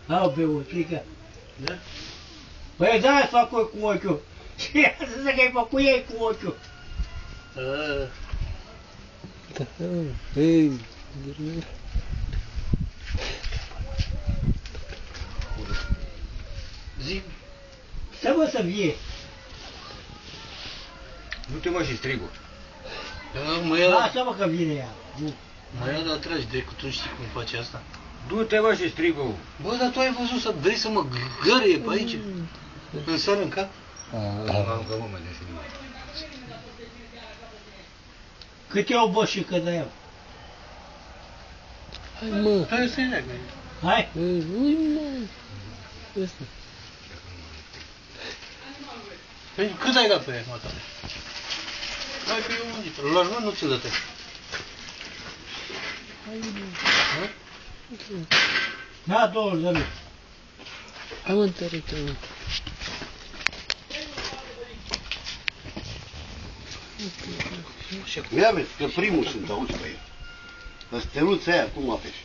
Au beut, frică. Da? Păi da, să fac cu ochiul. Și ia să zic că ai făcut ei cu ochiul. Ei, Zi. Să vă să vie. Nu te mă și strigul. Mă ia, Lasă mă că vine ea. mă ia la tragi de tu știi cum face asta? Du-te mă și strigul. Bă, dar tu ai văzut să vrei să mă gărie pe aici? În sară în cap? Am că mă de singur. Cât e o boșică de el? hai mă, Hai să-i leagă. Hai? ui mă, ăsta. Păi cât ai dat pe ea, mă, tare? Hai că eu unde? Îl lași, mă, nu ți-l dă-te. Hai mă, Da, 20 de lei. hai mă, întărită, mă. Ia vezi, că primul sunt, auzi pe el. Ăsteluța aia, cum apeși?